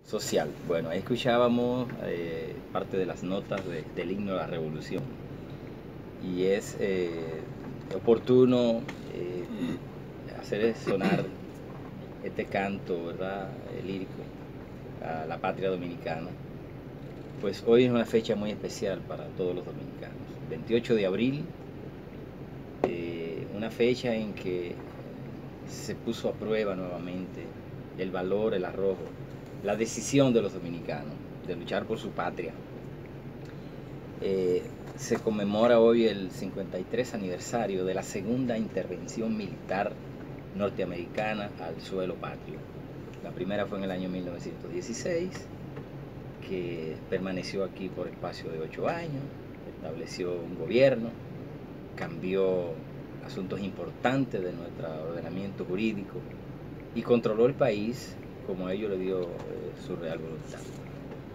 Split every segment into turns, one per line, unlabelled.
social. Bueno, ahí escuchábamos parte de las notas del himno de la revolución. Y es oportuno hacer sonar este canto, ¿verdad?, lírico a la patria dominicana. Pues hoy es una fecha muy especial para todos los dominicanos. 28 de abril, una fecha en que se puso a prueba nuevamente el valor, el arrojo, la decisión de los dominicanos de luchar por su patria. Se conmemora hoy el 53 aniversario de la segunda intervención militar norteamericana al suelo patrio. La primera fue en el año 1916, que permaneció aquí por espacio de 8 años, estableció un gobierno, cambió asuntos importantes de nuestro ordenamiento jurídico y controló el país como ello le dio su real voluntad.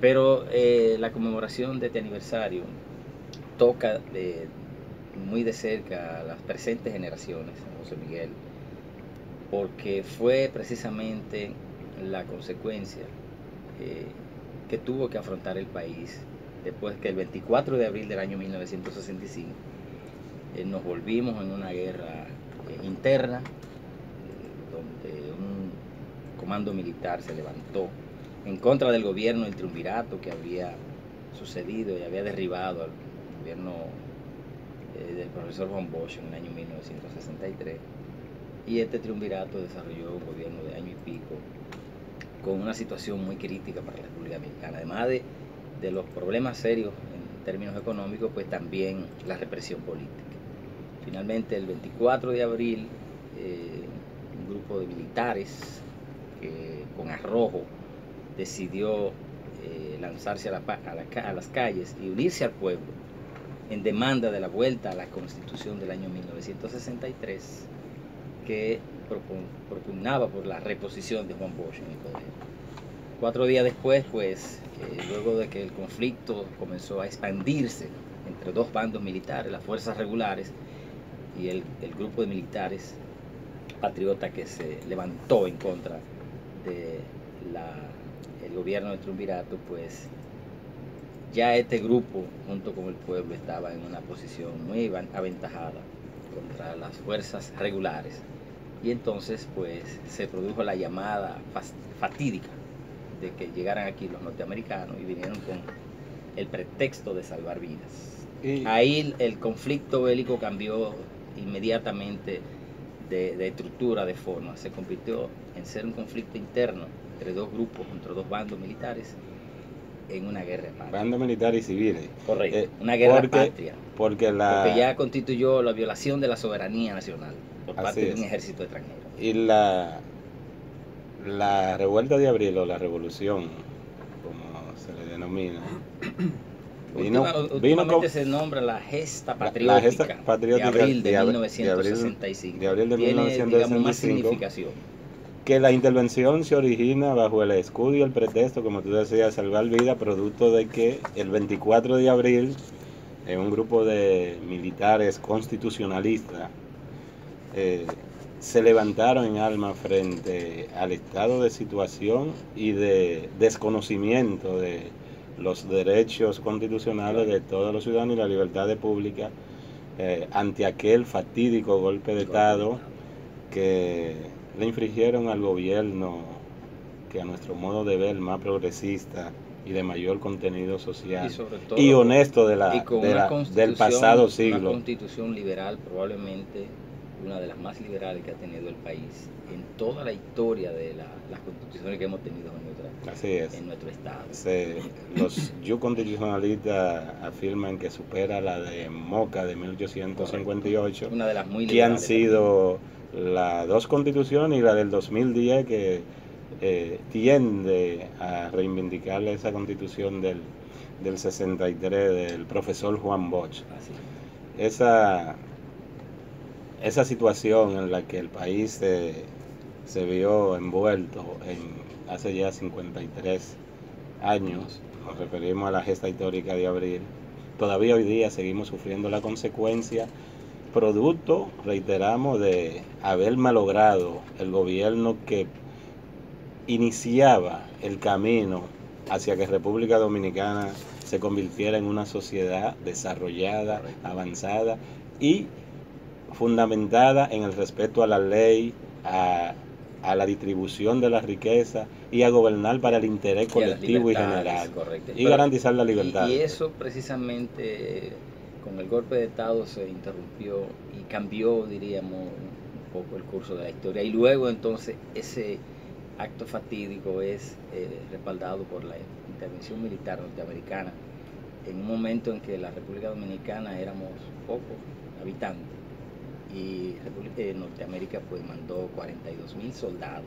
Pero la conmemoración de este aniversario toca muy de cerca a las presentes generaciones, José Miguel, porque fue precisamente la consecuencia que tuvo que afrontar el país después que el 24 de abril del año 1965 nos volvimos en una guerra interna, donde un comando militar se levantó en contra del gobierno del triunvirato que había sucedido y había derribado al gobierno del profesor Juan Bosch en el año 1963, y este triunvirato desarrolló un gobierno de año y pico con una situación muy crítica para la República Dominicana, además de los problemas serios en términos económicos, pues también la represión política. Finalmente, el 24 de abril, un grupo de militares que con arrojo decidió lanzarse a las calles y unirse al pueblo en demanda de la vuelta a la Constitución del año 1963, que propugnaba por la reposición de Juan Bosch en el poder. 4 días después, pues, luego de que el conflicto comenzó a expandirse entre dos bandos militares, las fuerzas regulares y el grupo de militares patriotas que se levantó en contra del gobierno de triunvirato, pues ya este grupo junto con el pueblo estaba en una posición muy aventajada contra las fuerzas regulares, y entonces pues se produjo la llamada fatídica de que llegaran aquí los norteamericanos y vinieron con el pretexto de salvar vidas. Ahí el conflicto bélico cambió inmediatamente de estructura, de forma. Se convirtió en ser un conflicto interno entre dos grupos, entre dos bandos militares, en una guerra patria.
Bandos militares y civiles.
Correcto, una guerra patria.
Porque
ya constituyó la violación de la soberanía nacional por parte de un ejército extranjero.
Y la revuelta de abril, o la revolución, como se le denomina,
últimamente se nombra la gesta patriótica, de abril de 1965.
De abril de 1965,
digamos, más significación.
Que la intervención se origina bajo el escudo y el pretexto, como tú decías, salvar vidas, producto de que el 24 de abril, un grupo de militares constitucionalistas se levantaron en armas frente al estado de situación y de desconocimiento de los derechos constitucionales de todos los ciudadanos y la libertad pública ante aquel fatídico golpe de Estado que le infringieron al gobierno, que a nuestro modo de ver más progresista y de mayor contenido social y honesto del pasado siglo.
Una constitución liberal, probablemente una de las más liberales que ha tenido el país en toda la historia de las constituciones que hemos tenido en nuestro estado.
Los constitucionalistas afirman que supera la de Moca de 1858,
una de las muy
que han sido las dos constituciones, y la del 2010 que tiende a reivindicar esa constitución del 63 del profesor Juan Bosch. Esa situación en la que el país se vio envuelto hace ya 53 años, nos referimos a la gesta histórica de abril, todavía hoy día seguimos sufriendo la consecuencia, producto, reiteramos, de haber malogrado el gobierno que iniciaba el camino hacia que República Dominicana se convirtiera en una sociedad desarrollada, avanzada y fundamentada en el respeto a la ley, a la distribución de la riqueza y a gobernar para el interés colectivo y general, y garantizar la libertad.
Y eso precisamente con el golpe de Estado se interrumpió y cambió, diríamos, un poco el curso de la historia. Y luego entonces ese acto fatídico es respaldado por la intervención militar norteamericana en un momento en que la República Dominicana éramos pocos habitantes y Norteamérica pues mandó 42.000 soldados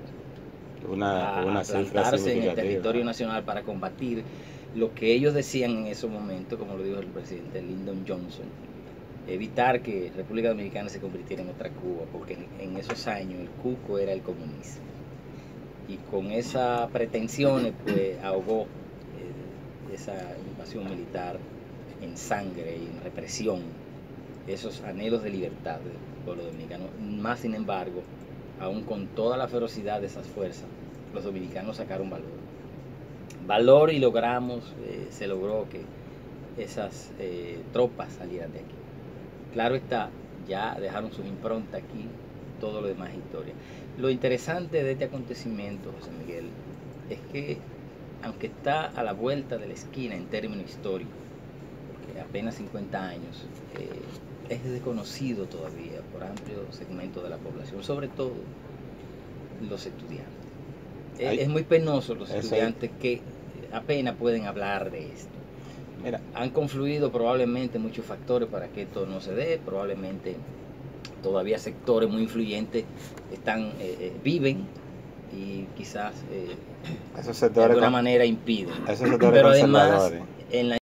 una
a plantarse en el territorio nacional para combatir lo que ellos decían en ese momento, como lo dijo el presidente Lyndon Johnson, evitar que República Dominicana se convirtiera en otra Cuba, porque en esos años el cuco era el comunismo. Y con esas pretensiones pues ahogó esa invasión militar en sangre y en represión esos anhelos de libertad del pueblo dominicano. Más sin embargo, aún con toda la ferocidad de esas fuerzas, los dominicanos sacaron valor y logramos, se logró que esas tropas salieran de aquí. Claro está, ya dejaron sus improntas aquí, todo lo demás es historia. Lo interesante de este acontecimiento, José Miguel, es que aunque está a la vuelta de la esquina en términos históricos, porque apenas 50 años, es desconocido todavía por amplio segmento de la población, sobre todo los estudiantes. Es muy penoso los estudiantes que apenas pueden hablar de esto.
Mira,
han confluido probablemente muchos factores para que esto no se dé, probablemente todavía sectores muy influyentes viven y quizás
esos
de
sectores
alguna manera impiden.
Esos sectores
Pero además,
conservadores.
en la